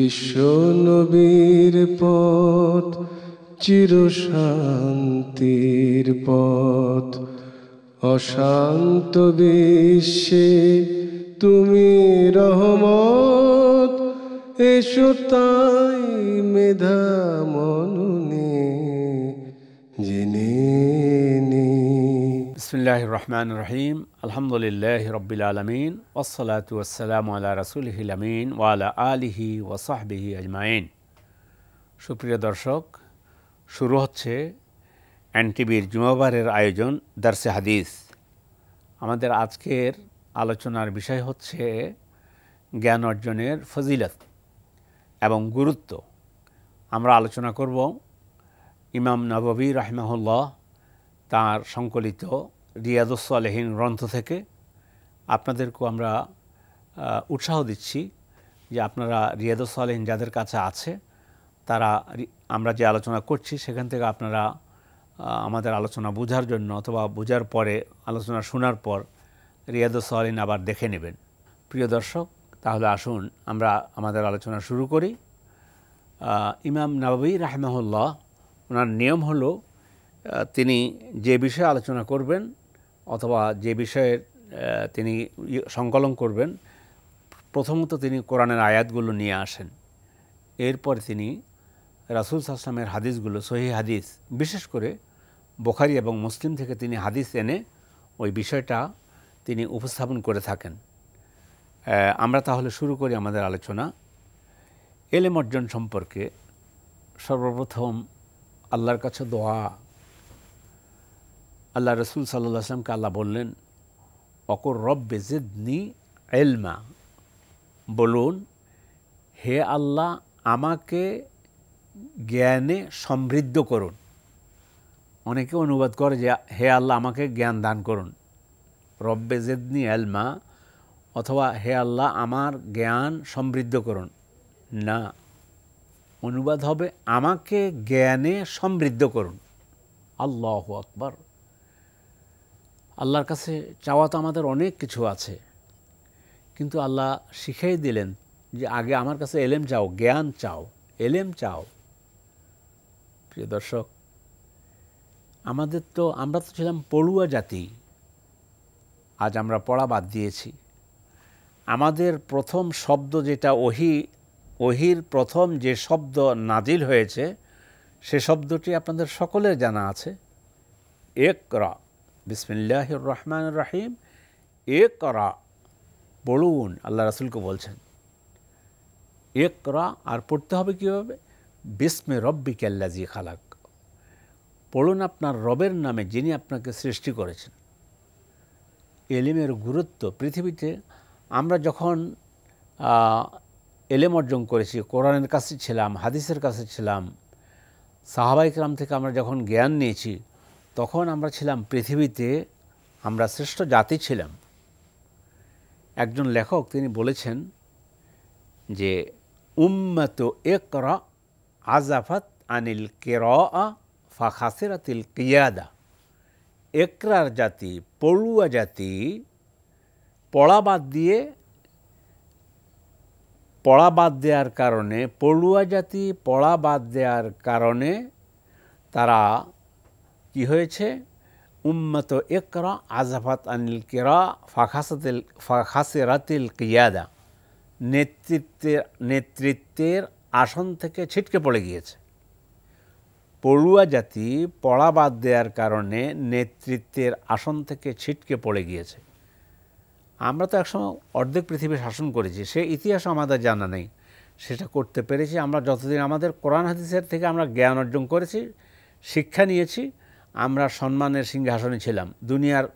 বিশ্ব নবীর পথ চিরশান্তির পথ, অশান্ত বিশ্বে তুমি রহমত, এসো তাই মেধা মননে জেনে নি। বিসমিল্লাহির রহমানির রহিম। আলহামদুলিল্লাহি রাব্বিল আলামিন ওয়াসসালাতু ওয়াসসালামু আলা রাসূলিহিল আমিন ওয়া আলা আলিহি ওয়া সাহবিহি আজমাইন। সুপ্রিয় দর্শক, শুরু হচ্ছে এনটিভির জুমাবারের আয়োজন দারসে হাদিস। আমাদের আজকের আলোচনার বিষয় হচ্ছে জ্ঞান অর্জনের ফজিলত এবং গুরুত্ব। আমরা আলোচনা করব ইমাম নববী রাহিমাহুল্লাহ তাঁর সংকলিত রিয়াদুস সালেহীন গ্রন্থ থেকে। আপনাদেরকেও আমরা উৎসাহ দিচ্ছি যে আপনারা রিয়াদুস সালেহীন যাদের কাছে আছে তারা আমরা যে আলোচনা করছি সেখান থেকে আপনারা আমাদের আলোচনা বোঝার জন্য অথবা বোঝার পরে আলোচনা শোনার পর রিয়াদুস সালেহীন আবার দেখে নেবেন। প্রিয় দর্শক, তাহলে আসুন আমরা আমাদের আলোচনা শুরু করি। ইমাম নববী রাহিমাহুল্লাহ ওনার নিয়ম হলো তিনি যে বিষয়ে আলোচনা করবেন অথবা যে বিষয়ের তিনি সংকলন করবেন, প্রথমত তিনি কোরআনের আয়াতগুলো নিয়ে আসেন। এরপর তিনি রাসূল সাল্লাল্লাহু আলাইহি ওয়াসাল্লামের হাদিসগুলো, সহিহ হাদিস, বিশেষ করে বুখারী এবং মুসলিম থেকে তিনি হাদিস এনে ওই বিষয়টা তিনি উপস্থাপন করে থাকেন। আমরা তাহলে শুরু করি আমাদের আলোচনা। ইলম অর্জন সম্পর্কে সর্বপ্রথম আল্লাহর কাছে দোয়া। আল্লাহ রসুল সাল্লাল্লাহু আলাইহি ওয়াসাল্লামকে আল্লাহ বললেন, অকুর রব্বে জিদনি ইলমা, বলুন হে আল্লাহ আমাকে জ্ঞানে সমৃদ্ধ করুন। অনেকে অনুবাদ করে যে হে আল্লাহ আমাকে জ্ঞান দান করুন, রব্বে জিদনি ইলমা, অথবা হে আল্লাহ আমার জ্ঞান সমৃদ্ধ করুন। না, অনুবাদ হবে আমাকে জ্ঞানে সমৃদ্ধ করুন। আল্লাহু আকবার। আল্লাহর কাছে চাওয়া তো আমাদের অনেক কিছু আছে, কিন্তু আল্লাহ শিখিয়ে দিলেন যে আগে আমার কাছে এলেম চাও, জ্ঞান চাও, এলেম চাও। প্রিয় দর্শক, আমরা তো ছিলাম পড়ুয়া জাতি, আজ আমরা পড়া বাদ দিয়েছি। আমাদের প্রথম শব্দ যেটা ওহির প্রথম যে শব্দ নাজিল হয়েছে সে শব্দটি আপনাদের সকলের জানা আছে, ইকরা। বিসমিল্লাহির রহমানির রহিম, ইকরা, পড়ুন। আল্লাহ রাসূলকে বলছেন ইকরা, আর পড়তে হবে কীভাবে? বিসমে রব্বিকাল্লাযী খালাক, পড়ুন আপনার রবের নামে যিনি আপনাকে সৃষ্টি করেছেন। এলিমের গুরুত্ব পৃথিবীতে, আমরা যখন এলেম অর্জন করেছি, কোরআনের কাছে ছিলাম, হাদিসের কাছে ছিলাম, সাহাবায়ে কেরাম থেকে আমরা যখন জ্ঞান নিয়েছি, তখন আমরা ছিলাম পৃথিবীতে, আমরা শ্রেষ্ঠ জাতি ছিলাম। একজন লেখক তিনি বলেছেন যে উম্মাত ইকরা আজাফাত আনিল কিরাআ ফাখাসিরাতিল কিয়াদা। ইকরার জাতি, পড়ুয়া জাতি, পড়া বাদ দেওয়ার কারণে, পড়ুয়া জাতি পড়া বাদ দেওয়ার কারণে তারা কি হয়েছে? উম্মত ইকরা আজাফাত আনিল কিরা ফাখাসিরাতিল কিয়াদা, নেতৃত্বের আসন থেকে ছিটকে পড়ে গিয়েছে। পড়ুয়া জাতি পড়া বাদ দেওয়ার কারণে নেতৃত্বের আসন থেকে ছিটকে পড়ে গিয়েছে। আমরা তো একসময় অর্ধেক পৃথিবী শাসন করেছি, সে ইতিহাস আমাদের জানা নেই। সেটা করতে পেরেছি আমরা যতদিন আমাদের কোরআন হাদিসের থেকে আমরা জ্ঞান অর্জন করেছি, শিক্ষা নিয়েছি, আমরা সম্মানের সিংহাসনে ছিলাম। দুনিয়ার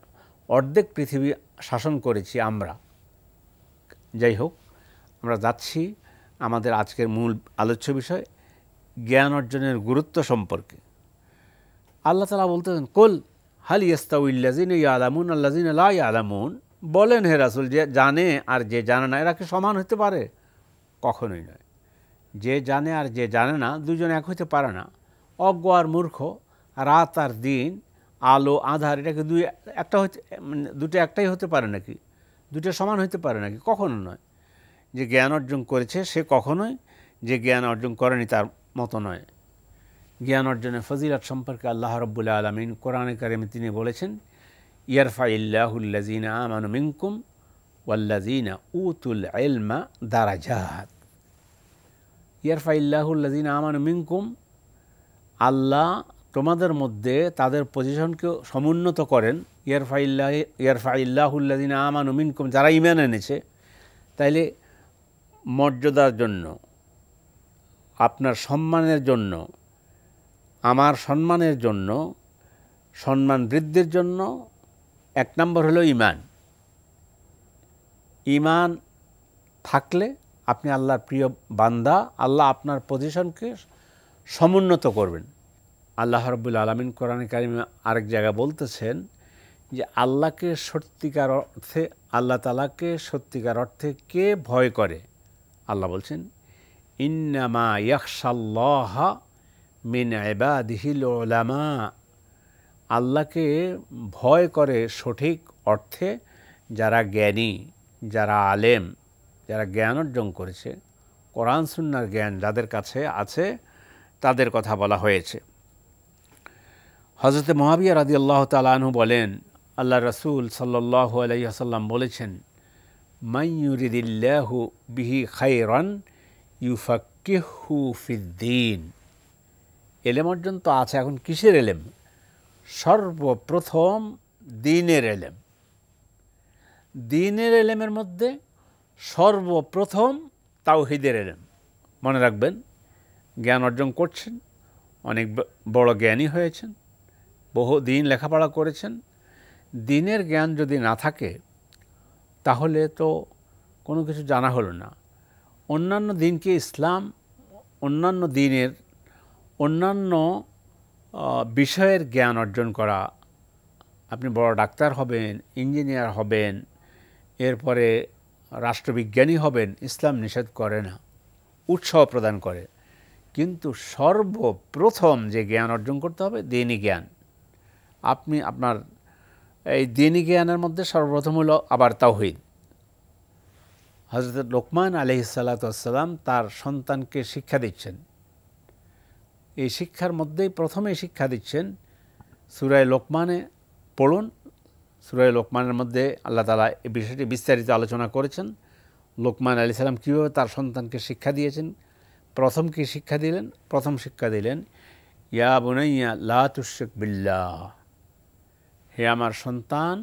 অর্ধেক পৃথিবী শাসন করেছি আমরা। যাই হোক, আমরা যাচ্ছি আমাদের আজকের মূল আলোচ্য বিষয়, জ্ঞান অর্জনের গুরুত্ব সম্পর্কে। আল্লাহ তাআলা বলতেছেন, কুল হাল ইয়াস্তাউইল্লাযিনা ইয়ালামুন আল্লাযিনা লা ইয়ালামুন, বলেন হে রাসূল, যে জানে আর যে জানে না এরা কি সমান হতে পারে? কখনোই নয়। যে জানে আর যে জানে না দুজন এক হতে পারে না। অজ্ঞ আর মূর্খ, রাত আর দিন, আলো আঁধার, এটাকে দুটো একটাই হতে পারে নাকি? দুটো সমান হতে পারে নাকি? কখনো নয়। যে জ্ঞান অর্জন করেছে সে কখনোই যে জ্ঞান অর্জন করেনি তার মতো নয়। জ্ঞান অর্জনের ফজিলত সম্পর্কে আল্লাহ রাব্বুল আলামিন কোরআনে কারিমে তিনি বলেছেন, ইয়ারফাইল্লাহুল্লাযীনা আমানু মিনকুম ওয়াল্লাযীনা উতুল ইলমা দারাজাত। ইয়ারফাইল্লাহুল্লাযীনা আমানু মিনকুম, আল্লাহ তোমাদের মধ্যে তাদের পজিশনকে সমুন্নত করেন। ইয়ারফাইল্লাহুল্লাযীনা আমানু মিনকুম, যারা ঈমান এনেছে। তাইলে মর্যাদার জন্য, আপনার সম্মানের জন্য, আমার সম্মানের জন্য, সম্মান বৃদ্ধির জন্য এক নম্বর হলো ঈমান। ঈমান থাকলে আপনি আল্লাহর প্রিয় বান্দা, আল্লাহ আপনার পজিশনকে সমুন্নত করবেন। আল্লাহ রাব্বুল আলামিন কোরআনে কারিমে আরেক জায়গায় বলতেছেন যে আল্লাহকে সত্যিকার অর্থে, আল্লাহ তাআলাকে সত্যিকার অর্থে কে ভয় করে? আল্লাহ বলছেন, ইন্নামা ইয়াখশাল্লাহা মিন ইবাদিহিল উলামা। আল্লাহকে ভয় করে সঠিক অর্থে যারা জ্ঞানী, যারা আলেম, যারা জ্ঞান অর্জন করেছে, কোরআন সুন্নাহর জ্ঞান যাদের কাছে আছে, তাদের কথা বলা হয়েছে। হযরত মুআবিয়া রাদিয়াল্লাহু তাআলা আনহু বলেন, আল্লাহ রাসূল সাল্লাল্লাহু আলাইহি ওয়াসাল্লাম বলেছেন, মান ইউরিদিল্লাহু বিহি খায়রান ইউফাক্কিহু ফিদ্দীন। এলেম অর্জন তো আছে, এখন কিসের এলেম? সর্বপ্রথম দ্বীনের এলেম। দ্বীনের এলেমের মধ্যে সর্বপ্রথম তাওহীদের এলেম। মনে রাখবেন, জ্ঞান অর্জন করছেন, অনেক বড় জ্ঞানী হয়েছেন, বহু দিন লেখাপড়া করেছেন, দ্বীনের জ্ঞান যদি না থাকে তাহলে তো কোনো কিছু জানা হলো না। অন্যান্য দিনকে ইসলাম, অন্যান্য দিনের অন্যান্য বিষয়ের জ্ঞান অর্জন করা, আপনি বড় ডাক্তার হবেন, ইঞ্জিনিয়ার হবেন, এরপরে রাষ্ট্রবিজ্ঞানী হবেন, ইসলাম নিষেধ করে না, উৎসাহ প্রদান করে। কিন্তু সর্বপ্রথম যে জ্ঞান অর্জন করতে হবে দ্বীনি জ্ঞান। আপনি আপনার এই দ্বীনি জ্ঞানের মধ্যে সর্বপ্রথম হলো আবার তাওহীদ। হযরত লোকমান আলাইহিস সালাতু ওয়াস সালাম তার সন্তানকে শিক্ষা দিচ্ছেন। এই শিক্ষার মধ্যেই প্রথমে শিক্ষা দিচ্ছেন, সূরা লোকমানে পড়ুন। সূরা লোকমানের মধ্যে আল্লাহ তাআলা এই বিষয়টি বিস্তারিত আলোচনা করেছেন। লোকমান আলাইহিস সালাম কীভাবে তার সন্তানকে শিক্ষা দিয়েছেন। প্রথম কি শিক্ষা দিলেন? প্রথম শিক্ষা দিলেন, ইয়া বুনাইয়া লা তুশরিক বিল্লাহ, হে আমার সন্তান,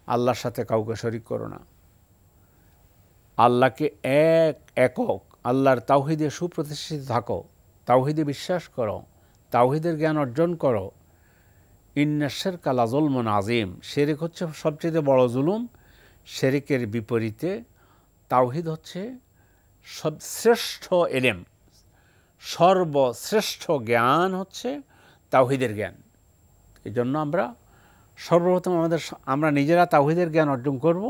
আল্লাহর সাথে কাউকে শরীক করো না। আল্লাহকে একক, আল্লাহর তাওহীদে সুপ্রতিষ্ঠিত থাকো, তাওহীদে বিশ্বাস করো, তাওহীদের জ্ঞান অর্জন করো। ইন্না শিরকা লাযুলমুন আযীম, শিরক হচ্ছে সবচেয়ে বড় জুলুম। শিরকের বিপরীতে তাওহীদ হচ্ছে শ্রেষ্ঠ এলেম, সর্বশ্রেষ্ঠ জ্ঞান হচ্ছে তাওহীদের জ্ঞান। এই জন্য আমরা সর্বপ্রথম আমরা নিজেরা তাওহীদের জ্ঞান অর্জন করব,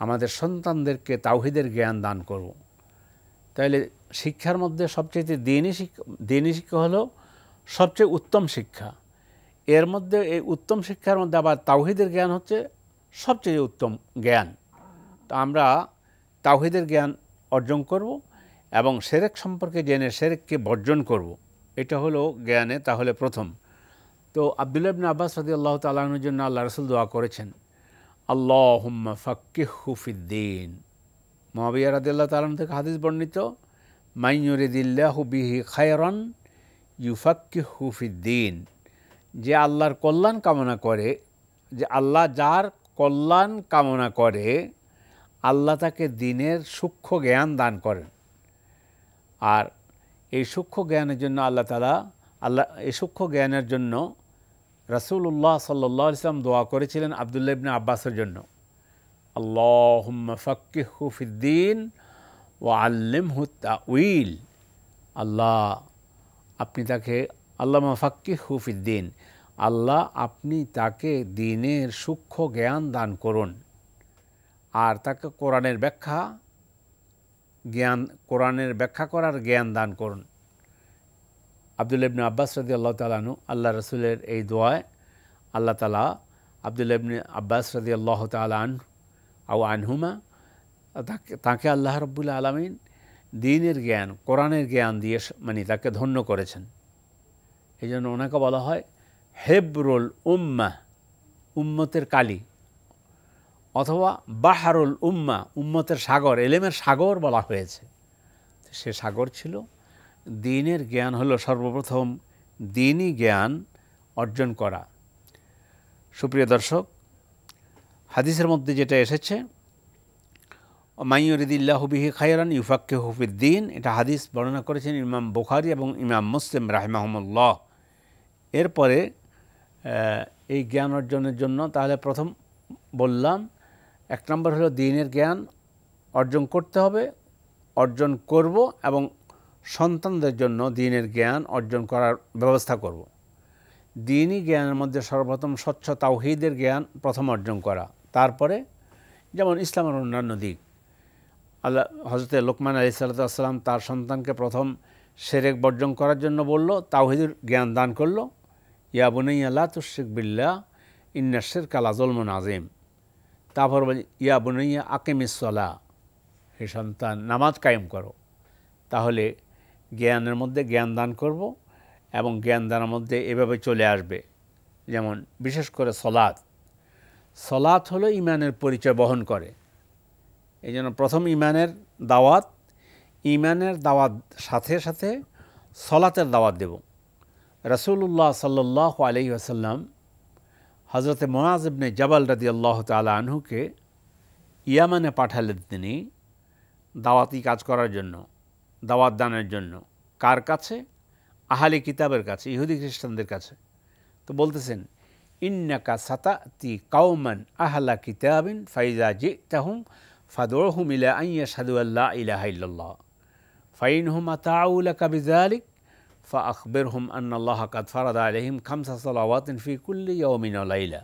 আমাদের সন্তানদেরকে তাওহীদের জ্ঞান দান করব। তাইলে শিক্ষার মধ্যে সবচেয়ে দ্বীনি শিক্ষা হলো সবচেয়ে উত্তম শিক্ষা। এর মধ্যে এই উত্তম শিক্ষার মধ্যে আবার তাওহীদের জ্ঞান হচ্ছে সবচেয়ে উত্তম জ্ঞান। তো আমরা তাওহীদের জ্ঞান অর্জন করব এবং শিরক সম্পর্কে জেনে শিরককে বর্জন করব। এটা হলো জ্ঞানে তাহলে প্রথম। তো আব্দুল্লাহ ইবনে আব্বাস রাদিয়াল্লাহু তাআলা আনহুর জন্য আল্লাহ রাসূল দোয়া করেছেন, আল্লাহুম্মা ফাক্কিহহু ফিদ্দীন। মুআবিয়া রাদিয়াল্লাহু তাআলা থেকে হাদিস বর্ণিত, মান ইউরিদিল্লাহু বিহি খায়রান ইউফাক্কিহহু ফিদ্দীন। যে আল্লাহর কল্যাণ কামনা করে, যে আল্লাহ যার কল্যাণ কামনা করে, আল্লাহ তাকে দ্বীনের সূক্ষ্ম জ্ঞান দান করেন। আর এই সূক্ষ্ম জ্ঞানের জন্য এই সূক্ষ্ম জ্ঞানের জন্য রাসূলুল্লাহ সাল্লাল্লাহু আলাইহি ওয়াসাল্লাম দোয়া করেছিলেন আব্দুল্লাহ ইবনে আব্বাসের জন্য, আল্লাহুম্মা ফাক্কিহহু ফিদ্দীন ওয়া আল্লিমহু তাউইল। আল্লাহ আপনি তাকে, আল্লাহুম্মা ফাক্কিহহু ফিদ্দীন, আল্লাহ আপনি তাকে দ্বীনের সূক্ষ্ম জ্ঞান দান করুন, আর তাকে কোরআনের ব্যাখ্যা করার জ্ঞান দান করুন। আব্দুল্লাহ ইবনে আব্বাস রাদিয়াল্লাহু তাআলা আনহু, আল্লাহ রাসূলের এই দোয়ায় আল্লাহ তাআলা আব্দুল্লাহ ইবনে আব্বাস রাদিয়াল্লাহু তাআলা আনহুমা তাকে আল্লাহ রাব্বুল আলামিন দ্বীনের জ্ঞান, কোরআনের জ্ঞান দিয়ে মানে তাকে ধন্য করেছেন। এই জন্য ওনাকে বলা হয় হেব্রুল উম্মাহ, উম্মতের কালি, অথবা বাহারুল উম্মাহ, উম্মতের সাগর, এলেমের সাগর বলা হয়েছে। সে সাগর ছিল। দ্বীনের জ্ঞান হলো সর্বপ্রথম দ্বীনি জ্ঞান অর্জন করা। সুপ্রিয় দর্শক, হাদিসের মধ্যে যেটা এসেছে, মাইয়ুরিদিল্লাহু বিহি খায়রান ইউফাক্কিহু ফিদ্দীন, এটা হাদিস বর্ণনা করেছেন ইমাম বুখারী এবং ইমাম মুসলিম রাহিমাহুমুল্লাহ। এরপরে এই জ্ঞান অর্জনের জন্য তাহলে প্রথম বললাম, এক নম্বর হলো দ্বীনের জ্ঞান অর্জন করতে হবে, অর্জন করব এবং সন্তানদের জন্য দ্বীনের জ্ঞান অর্জন করার ব্যবস্থা করব। দ্বীনি জ্ঞানের মধ্যে সর্বপ্রথম স্বচ্ছ তাওহীদের জ্ঞান প্রথম অর্জন করা, তারপরে যেমন ইসলামের অন্যান্য দিক। আল্লাহ হযরত লোকমান আলাইহিস সালাম তার সন্তানকে প্রথম শিরক বর্জন করার জন্য বলল, তাওহীদের জ্ঞান দান করলো, ইয়া বুনাইয়া লা তুশরিক বিল্লাহ ইন্নাশ শিরকা লাযুলমুন আযীম। তারপর বলি ইয়া বুনাইয়া আকিমিস সালাহ, হে সন্তান নামাজ কায়েম করো। তাহলে জ্ঞানের মধ্যে জ্ঞান দান করব এবং জ্ঞান দানের মধ্যে এভাবে চলে আসবে। যেমন বিশেষ করে সলাত, সলাত হলো ঈমানের পরিচয় বহন করে। এই জন্য প্রথম ঈমানের দাওয়াত, ঈমানের দাওয়াত সাথে সাথে সলাতের দাওয়াত দেব। রাসূলুল্লাহ সাল্লাল্লাহু আলাইহি ওয়াসাল্লাম হযরত মুআয ইবনে জাবাল রাদিয়াল্লাহু তাআলা আনহুকে ইয়ামানে পাঠালেন তিনি দাওয়াতি কাজ করার জন্য, দাওয়াত দানের জন্য। কার কাছে? আহলে কিতাবের কাছে, ইহুদি খ্রিস্টানদের কাছে। তো বলতেছেন, ইন্নাকা সাতাতি কাওমান আহলা কিতাবিন ফাইজা জিতাহুম ফাদউহুম ইলা আন ইয়াশহাদু আল্লা ইলাহা ইল্লাল্লাহ ফাইনহুম আতাউলাকা বিযালিক ফাআখবিরহুম আন্নাল্লাহা কাদ ফারাদা আলাইহিম খামসা সালাওয়াতিন ফি কুল্লি ইয়াওমিন ওয়া লাইলা।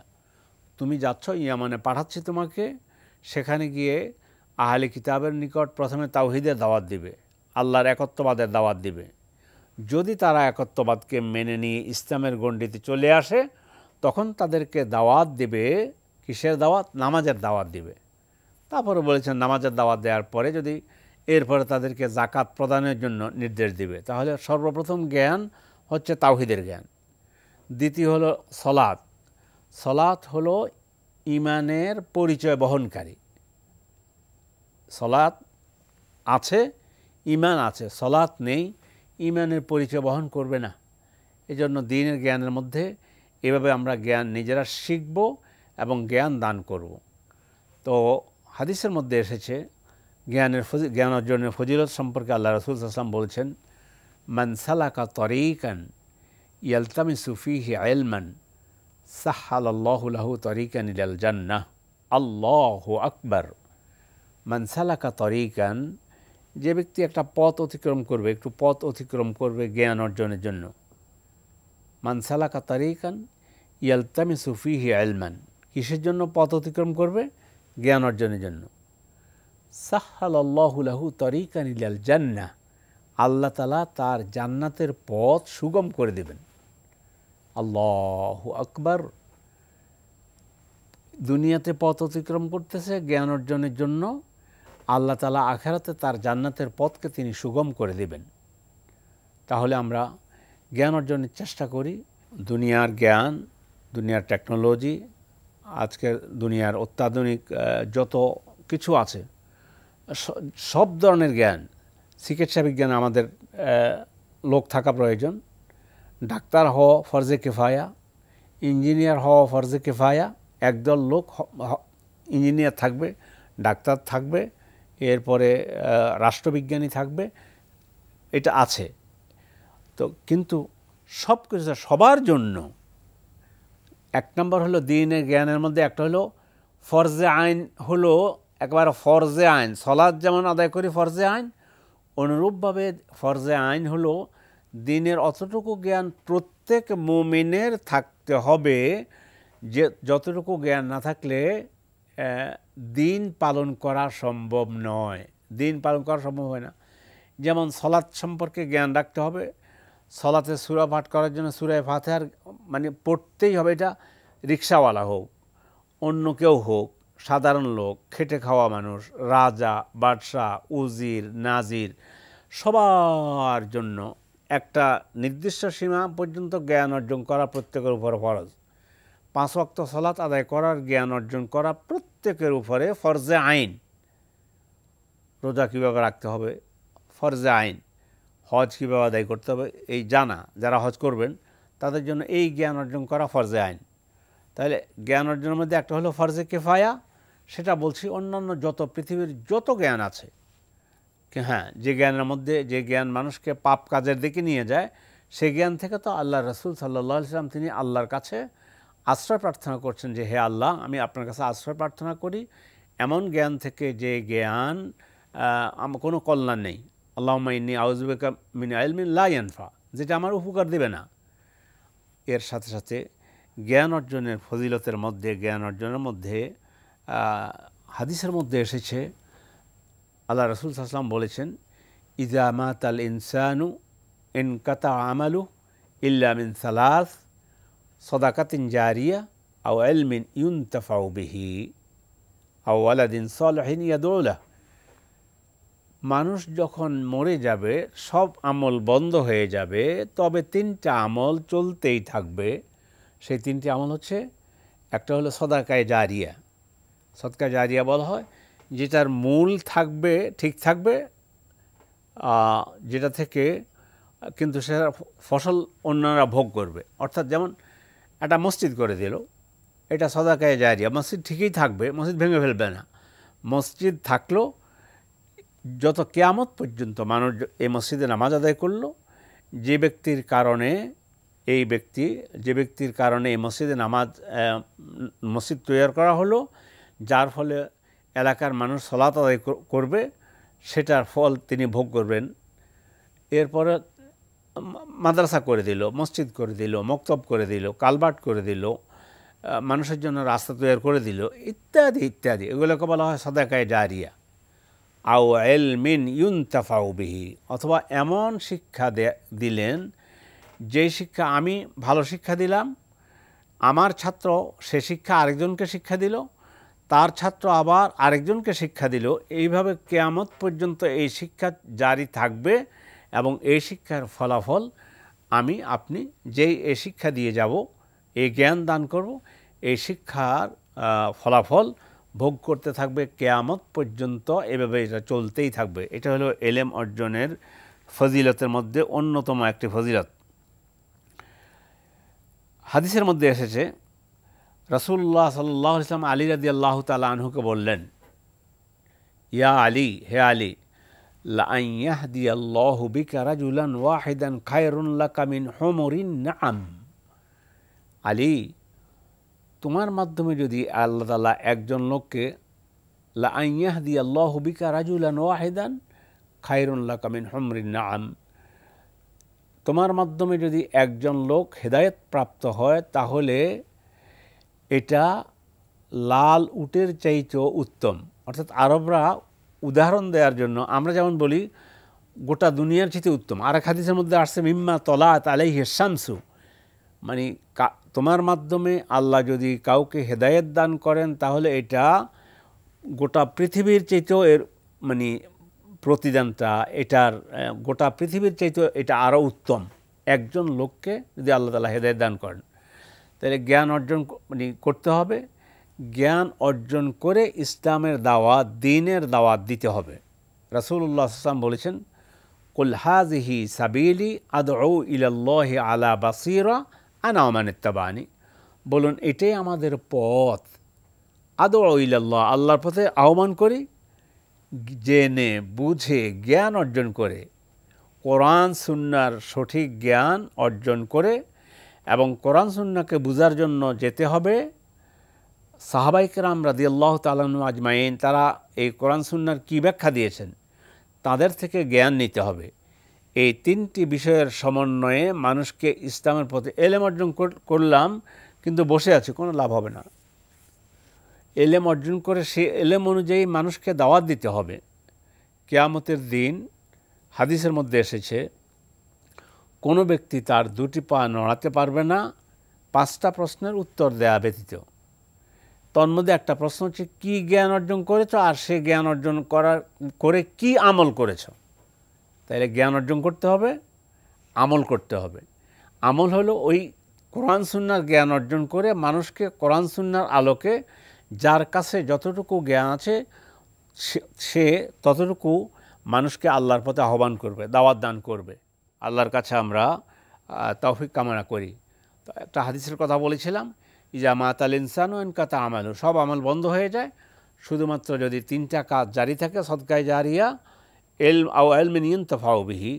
তুমি যাচ্ছ, ইয়ামানে পাঠাচ্ছি তোমাকে, সেখানে গিয়ে আহলে কিতাবের নিকট প্রথমে তাওহীদের দাওয়াত দিবে, আল্লাহর একত্ববাদের দাওয়াত দিবে। যদি তারা একত্ববাদকে মেনে নিয়ে ইসলামের গণ্ডিতে চলে আসে, তখন তাদেরকে দাওয়াত দিবে। কিসের দাওয়াত? নামাজের দাওয়াত দিবে। তারপরে বলেছেন নামাজের দাওয়াত দেওয়ার পরে যদি এরপরে তাদেরকে যাকাত প্রদানের জন্য নির্দেশ দিবে। তাহলে সর্বপ্রথম জ্ঞান হচ্ছে তাওহীদের জ্ঞান। দ্বিতীয় হলো সলাত। সলাত হলো ঈমানের পরিচয় বহনকারী। সলাত আছে, ঈমান আছে, সলাত নেই, ঈমানের পরিচয় বহন করবে না। এজন্য দ্বীনের জ্ঞানের মধ্যে এভাবে আমরা জ্ঞান নিজেরা শিখব এবং জ্ঞান দান করব। তো হাদিসের মধ্যে এসেছে জ্ঞান অর্জনের ফজিলত সম্পর্কে আল্লাহ রাসূল সাল্লাল্লাহু আলাইহি ওয়াসাল্লাম বলেছেন, মান সালাকা তরিকান ইয়ালতামিসু ফীহি ইলমান সাহহালাল্লাহু লাহু তরিকান ইলাল জান্নাহ। আল্লাহু আকবার। মান সালাকা তরিকান, যে ব্যক্তি একটা পথ অতিক্রম করবে, একটু পথ অতিক্রম করবে জ্ঞান অর্জনের জন্য। মান সালাকা তরিকান ইয়ালতামিসু ফীহি ইলমান, কিসের জন্য পথ অতিক্রম করবে? জ্ঞান অর্জনের জন্য। সাহহালাল্লাহু লাহু তরিকান ইলাল জান্নাহ, আল্লাহ তাআলা তার জান্নাতের পথ সুগম করে দেবেন। আল্লাহু আকবার। দুনিয়াতে পথ অতিক্রম করতেছে জ্ঞান অর্জনের জন্য, আল্লাহ তাআলা আখিরাতে তার জান্নাতের পথকে তিনি সুগম করে দেবেন। তাহলে আমরা জ্ঞান অর্জনের চেষ্টা করি। দুনিয়ার জ্ঞান, দুনিয়ার টেকনোলজি, আজকের দুনিয়ার অত্যাধুনিক যত কিছু আছে, সব ধরনের জ্ঞান, চিকিৎসা বিজ্ঞানে আমাদের লোক থাকা প্রয়োজন। ডাক্তার হওয়া ফরজে কিফায়া, ইঞ্জিনিয়ার হওয়া ফরজে কিফায়া। একদল লোক ইঞ্জিনিয়ার থাকবে, ডাক্তার থাকবে, এরপরে রাষ্ট্রবিজ্ঞানী থাকবে, এটা আছে। তো কিন্তু সব কিছু সবার জন্য এক নম্বর হলো দ্বীনের জ্ঞানের মধ্যে একটা হলো ফরজে আইন, হলো একবারে ফরজে আইন। সলাৎ যেমন আদায় করি ফরজে আইন, অনুরূপভাবে ফরজে আইন হলো দ্বীনের অতটুকু জ্ঞান প্রত্যেক মুমিনের থাকতে হবে, যে যতটুকু জ্ঞান না থাকলে দ্বীন পালন করা সম্ভব নয়। দ্বীন পালন করা সম্ভব হয় না। যেমন সলাৎ সম্পর্কে জ্ঞান রাখতে হবে। সলাতে সূরা পাঠ করার জন্য সূরা ফাতিহার মানে পড়তেই হবে। এটা রিকশাওয়ালা হোক, অন্য কেউ হোক, সাধারণ লোক, খেটে খাওয়া মানুষ, রাজা, বাদশাহ, উজির, নাজির, সবার জন্য একটা নির্দিষ্ট সীমা পর্যন্ত জ্ঞান অর্জন করা প্রত্যেকের উপর ফরজ। 5 ওয়াক্ত সালাত আদায় করার জ্ঞান অর্জন করা প্রত্যেকের উপরে ফরজে আইন। রোজা কীভাবে রাখতে হবে ফরজে আইন, হজ কীভাবে আদায় করতে হবে এই জানা, যারা হজ করবেন তাদের জন্য এই জ্ঞান অর্জন করা ফরজে আইন। তাহলে জ্ঞান অর্জনের মধ্যে একটা হলো ফরজে কিফায়া, সেটা বলছি অন্যান্য যত পৃথিবীর যত জ্ঞান আছে, হ্যাঁ, যে জ্ঞানের মধ্যে যে জ্ঞান মানুষকে পাপ কাজের দিকে নিয়ে যায়, সেই জ্ঞান থেকে তো আল্লাহ রসুল সাল্লাল্লাহু আলাইহি ওয়াসাল্লাম তিনি আল্লাহর কাছে আশ্রয় প্রার্থনা করছেন যে হে আল্লাহ, আমি আপনার কাছে আশ্রয় প্রার্থনা করি এমন জ্ঞান থেকে যে জ্ঞান আমার কোনো কল্যাণ নেই। আল্লাহুম্মা ইন্নী আউযু বিকা মিন ইলমিন লা ইয়ানফা, যেটা আমার উপকার দেবে না। এর সাথে সাথে জ্ঞান অর্জনের ফজিলতের মধ্যে, জ্ঞান অর্জনের মধ্যে হাদিসের মধ্যে এসেছে আল্লাহ রসুল সাল্লাল্লাহু আলাইহি ওয়াসাল্লাম বলেছেন, ইযা মাতাল ইনসানু ইনকাতা আমালু ইল্লা মিন সালাস সাদাকাতিন জারিয়া আও ইলমিন ইউনতাফাউ বিহি আও ওয়ালাদিন সালিহিন ইয়াদউ লাহু। মানুষ যখন মরে যাবে সব আমল বন্ধ হয়ে যাবে, তবে 3টা আমল চলতেই থাকবে। সেই 3টি আমল হচ্ছে, একটা হলো সদাকায়ে জারিয়া। সদকা জারিয়া বলা হয় যেটার মূল থাকবে, ঠিক থাকবে, যেটা থেকে কিন্তু সে ফসল অন্যরা ভোগ করবে। অর্থাৎ যেমন একটা মসজিদ করে দিল, এটা সদাকায়ে জারিয়া, মসজিদ ঠিকই থাকবে, মসজিদ ভেঙে ফেলবে না। মসজিদ থাকলো যত কিয়ামত পর্যন্ত মানুষ এই মসজিদে নামাজ আদায় করলো, যে ব্যক্তির কারণে এই মসজিদে মসজিদ তৈরি করা হলো, যার ফলে এলাকার মানুষ সালাত আদায় করবে, সেটার ফল তিনি ভোগ করবেন। এরপরে মাদ্রাসা করে দিল, মসজিদ করে দিল, মক্তব করে দিল, কালভার্ট করে দিল, মানুষের জন্য রাস্তা তৈরি করে দিল, ইত্যাদি ইত্যাদি, এগুলোকে বলা হয় সাদাকায়ে জারিয়া। আও ইলমিন ইউনতাফাউ বিহি, অথবা এমন শিক্ষা দিলেন যেই শিক্ষা, আমি ভালো শিক্ষা দিলাম, আমার ছাত্র সে শিক্ষা আরেকজনকে শিক্ষা দিল, তার ছাত্র আবার আরেকজনকে শিক্ষা দিল, এইভাবে কিয়ামত পর্যন্ত এই শিক্ষা জারি থাকবে। এবং এই শিক্ষার ফলাফল আপনি যেই এই শিক্ষা দিয়ে যাব, এই জ্ঞান দান করব, এই শিক্ষার ফলাফল ভোগ করতে থাকবে কিয়ামত পর্যন্ত, এভাবে এটা চলতেই থাকবে। এটা হলো ইলম অর্জনের ফজিলতের মধ্যে অন্যতম একটি ফজিলত। হাদিসের মধ্যে এসেছে, রাসূলুল্লাহ সাল্লাল্লাহু আলাইহি ওয়াসাল্লাম আলী রাদিয়াল্লাহু তাআলা আনহুকে বললেন, ইয়া আলী, হে আলী, লা আন ইয়াহদিয়াল্লাহু বিকা রাজুলান ওয়াহিদান খায়রুন লাকা মিন হুমুরিন নাআম। আলী, তোমার মাধ্যমে যদি আল্লাহ তাআলা একজন লোককে, লা আন ইয়াহদিয়াল্লাহু বিকা রাজুলান ওয়াহিদান খায়রুন লাকা মিন হুমরিন নাআম, তোমার মাধ্যমে যদি একজন লোক হেদায়েত প্রাপ্ত হয়, তাহলে এটা লাল উটের চাইতেও উত্তম। অর্থাৎ আরবরা উদাহরণ দেওয়ার জন্য, আমরা যেমন বলি গোটা দুনিয়ার চাইতে উত্তম, আর এক হাদিসের মধ্যে আসছে মিম্মা তলাত আলাইহি শামসু, মানে তোমার মাধ্যমে আল্লাহ যদি কাউকে হেদায়েত দান করেন, তাহলে এটা গোটা পৃথিবীর চাইতেও এর মানে প্রতিদানটা, এটার গোটা পৃথিবীর চাইতেও এটা আরও উত্তম, একজন লোককে যদি আল্লাহ তাআলা হেদায়েত দান করেন। তাহলে জ্ঞান অর্জন করতে হবে, জ্ঞান অর্জন করে ইসলামের দাওয়াত, দ্বীনের দাওয়াত দিতে হবে। রাসূলুল্লাহ সাল্লাল্লাহু আলাইহি ওয়াসাল্লাম বলেছেন, কুল হাযিহি সাবিলি আদউ ইলাল্লাহি আলা বাসীরা আনা ওয়া মান ইত্তাবানি, বলুন এটাই আমাদের পথ, আদউ ইলাল্লাহ, আল্লাহর পথে আহ্বান করি, জেনে বুঝে জ্ঞান অর্জন করে, কোরআন সুন্নাহর সঠিক জ্ঞান অর্জন করে, এবং কোরআন সুন্নাহকে বুঝার জন্য যেতে হবে। সাহাবায়ে কেরাম রাদিয়াল্লাহু তাআলা আনহুম আজমাইন, তারা এই কোরআন সুন্নাহর কী ব্যাখ্যা দিয়েছেন, তাদের থেকে জ্ঞান নিতে হবে। এই 3টি বিষয়ের সমন্বয়ে মানুষকে ইসলামের পথে, ইলম অর্জন করলাম কিন্তু বসে আছি, কোনো লাভ হবে না। ইলম অর্জন করে সেই ইলম অনুযায়ী মানুষকে দাওয়াত দিতে হবে। কিয়ামতের দিন হাদিসের মধ্যে এসেছে, কোনো ব্যক্তি তার 2টি পা নড়াতে পারবে না 5টা প্রশ্নের উত্তর দেয়া ব্যতীত। তন্মধ্যে একটা প্রশ্ন হচ্ছে, কি জ্ঞান অর্জন করেছো, আর সে জ্ঞান অর্জন করে কি আমল করেছো। তাহলে জ্ঞান অর্জন করতে হবে, আমল করতে হবে। আমল হলো ওই কোরআন সুন্নাহর জ্ঞান অর্জন করে মানুষকে কোরআন সুন্নাহর আলোকে যার কাছে যতটুকু জ্ঞান আছে সে ততটুকু মানুষকে আল্লাহর পথে আহ্বান করবে, দাওয়াত দান করবে। আল্লাহর কাছে আমরা তৌফিক কামনা করি। তো একটা হাদিসের কথা বলেছিলাম, ইজা মাতাল ইনসানু ইনকাতা আমালু, সব আমল বন্ধ হয়ে যায়, শুধুমাত্র যদি 3টা কাজ জারি থাকে, সদকায়ে জারিয়া, ইলম আও ইলমিন ইনতাফাউ বিহি,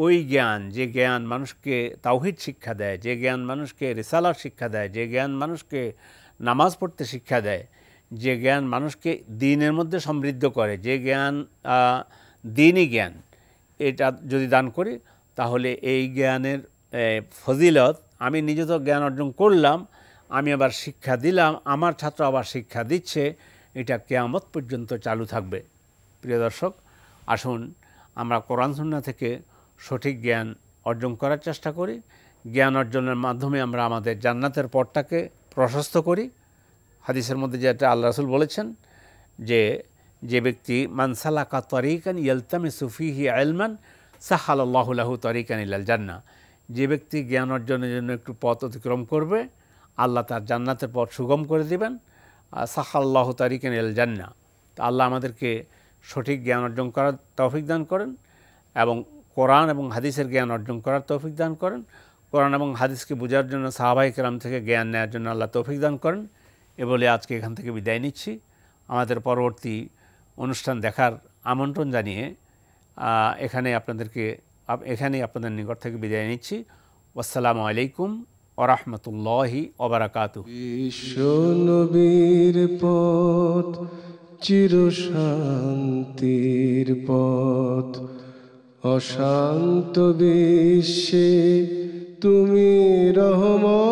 ওই জ্ঞান, যে জ্ঞান মানুষকে তাওহীদ শিক্ষা দেয়, যে জ্ঞান মানুষকে রিসালাত শিক্ষা দেয়, যে জ্ঞান মানুষকে নামাজ পড়তে শিক্ষা দেয়, যে জ্ঞান মানুষকে দ্বীনের মধ্যে সমৃদ্ধ করে, যে জ্ঞান দ্বীনি জ্ঞান, এটা যদি দান করি তাহলে এই জ্ঞানের ফজিলত, আমি নিজে তো জ্ঞান অর্জন করলাম, আমি আবার শিক্ষা দিলাম, আমার ছাত্র আবার শিক্ষা দিচ্ছে, এটা কিয়ামত পর্যন্ত চালু থাকবে। প্রিয় দর্শক, আসুন আমরা কোরআন সুন্নাহ থেকে সঠিক জ্ঞান অর্জন করার চেষ্টা করি। জ্ঞান অর্জনের মাধ্যমে আমরা আমাদের জান্নাতের পথটাকে প্রশস্ত করি। হাদিসের মধ্যে যেটা আল্লাহ রাসূল বলেছেন যে ব্যক্তি মান সালাকা তরিকান ইয়ালতামিসু ফীহি ইলমান সাহালাল্লাহু লাহু তরিকান ইলাল জান্নাহ, যে ব্যক্তি জ্ঞান অর্জনের জন্য একটু পথ অতিক্রম করবে, আল্লাহ তার জান্নাতের পথ সুগম করে দিবেন। সাহাল্লাহু তরিকান ইলাল জান্নাহ। তো আল্লাহ আমাদেরকে সঠিক জ্ঞান অর্জন করার তৌফিক দান করেন এবং কোরআন এবং হাদিসের জ্ঞান অর্জন করার তৌফিক দান করেন। কোরআন এবং হাদিসকে বোঝার জন্য সাহাবায়ে কেরাম থেকে জ্ঞান নেওয়ার জন্য আল্লাহ তৌফিক দান করেন। এ বলে আজকে এখান থেকে বিদায় নিচ্ছি। আমাদের পরবর্তী অনুষ্ঠান দেখার আমন্ত্রণ জানিয়ে এখানেই আপনাদের নিকট থেকে বিদায় নিচ্ছি। আসসালামু আলাইকুম ওয়া রাহমাতুল্লাহি ওয়া বারাকাতুহু। বিশ্ব নবীর পথ চিরশান্তির পথ, অশান্ত বিশ্বে তুমি রহমত।